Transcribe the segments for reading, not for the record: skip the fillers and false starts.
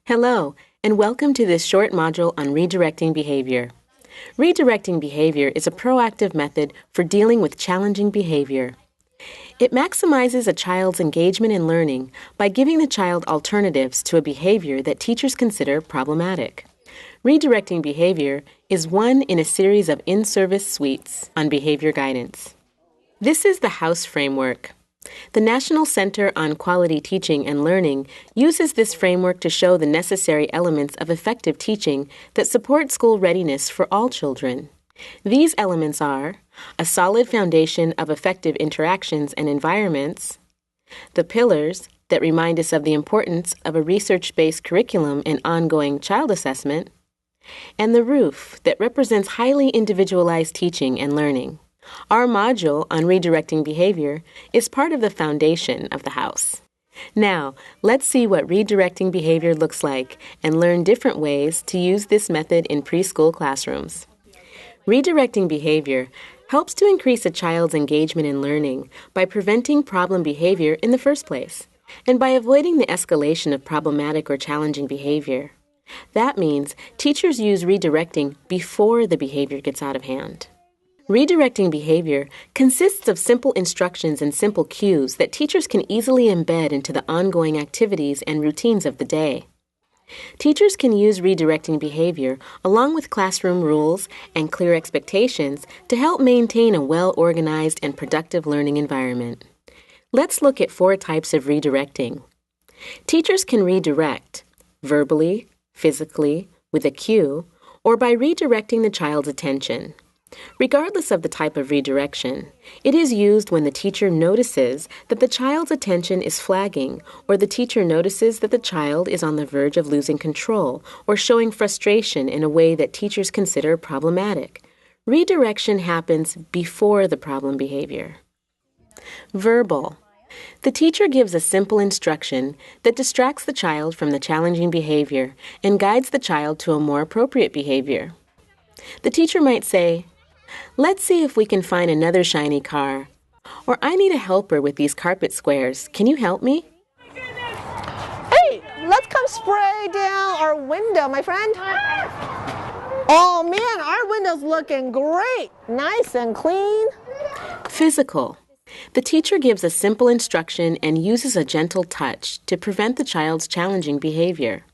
Hello, and welcome to this short module on redirecting behavior. Redirecting behavior is a proactive method for dealing with challenging behavior. It maximizes a child's engagement in learning by giving the child alternatives to a behavior that teachers consider problematic. Redirecting behavior is one in a series of in-service suites on behavior guidance. This is the House framework. The National Center on Quality Teaching and Learning uses this framework to show the necessary elements of effective teaching that support school readiness for all children. These elements are a solid foundation of effective interactions and environments, the pillars that remind us of the importance of a research-based curriculum and ongoing child assessment, and the roof that represents highly individualized teaching and learning. Our module on redirecting behavior is part of the foundation of the house. Now, let's see what redirecting behavior looks like and learn different ways to use this method in preschool classrooms. Redirecting behavior helps to increase a child's engagement in learning by preventing problem behavior in the first place and by avoiding the escalation of problematic or challenging behavior. That means teachers use redirecting before the behavior gets out of hand. Redirecting behavior consists of simple instructions and simple cues that teachers can easily embed into the ongoing activities and routines of the day. Teachers can use redirecting behavior along with classroom rules and clear expectations to help maintain a well-organized and productive learning environment. Let's look at 4 types of redirecting. Teachers can redirect verbally, physically, with a cue, or by redirecting the child's attention. Regardless of the type of redirection, it is used when the teacher notices that the child's attention is flagging or the teacher notices that the child is on the verge of losing control or showing frustration in a way that teachers consider problematic. Redirection happens before the problem behavior. Verbal. The teacher gives a simple instruction that distracts the child from the challenging behavior and guides the child to a more appropriate behavior. The teacher might say, "Let's see if we can find another shiny car." Or, "I need a helper with these carpet squares. Can you help me?" Hey, let's come spray down our window, my friend. Oh man, our window's looking great. Nice and clean. Physical. The teacher gives a simple instruction and uses a gentle touch to prevent the child's challenging behavior.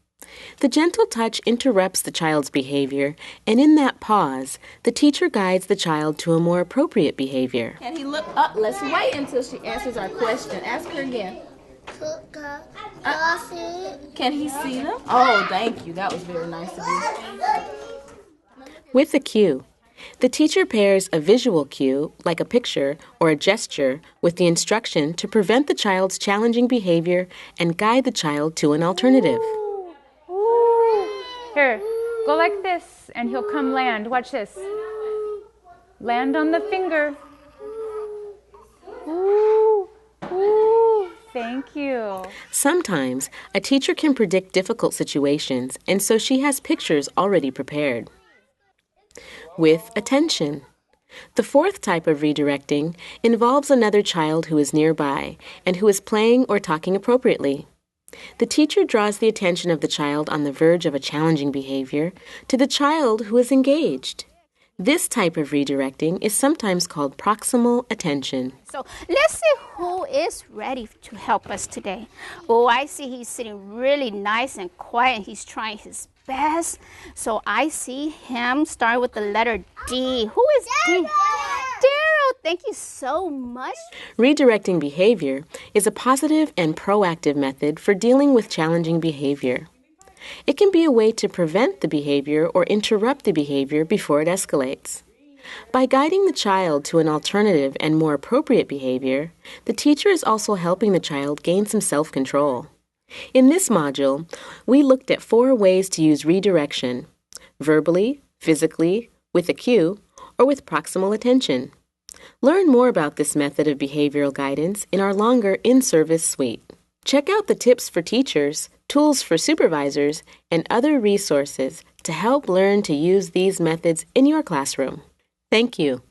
The gentle touch interrupts the child's behavior, and in that pause, the teacher guides the child to a more appropriate behavior. Can he look up? Let's wait until she answers our question. Ask her again. Can he see them? Oh, thank you. That was very nice of you. With a cue, the teacher pairs a visual cue, like a picture or a gesture, with the instruction to prevent the child's challenging behavior and guide the child to an alternative. Here, go like this, and he'll come land. Watch this. Land on the finger. Ooh, ooh, thank you. Sometimes, a teacher can predict difficult situations, and so she has pictures already prepared. With attention. The 4th type of redirecting involves another child who is nearby and who is playing or talking appropriately. The teacher draws the attention of the child on the verge of a challenging behavior to the child who is engaged. This type of redirecting is sometimes called proximal attention. So let's see who is ready to help us today. Oh, I see he's sitting really nice and quiet. He's trying his best. So I see him start with the letter D. Who is D? Daryl, thank you so much. Redirecting behavior is a positive and proactive method for dealing with challenging behavior. It can be a way to prevent the behavior or interrupt the behavior before it escalates. By guiding the child to an alternative and more appropriate behavior, the teacher is also helping the child gain some self-control. In this module, we looked at 4 ways to use redirection: verbally, physically, with a cue, or with proximal attention. Learn more about this method of behavioral guidance in our longer in-service suite. Check out the tips for teachers, tools for supervisors, and other resources to help learn to use these methods in your classroom. Thank you.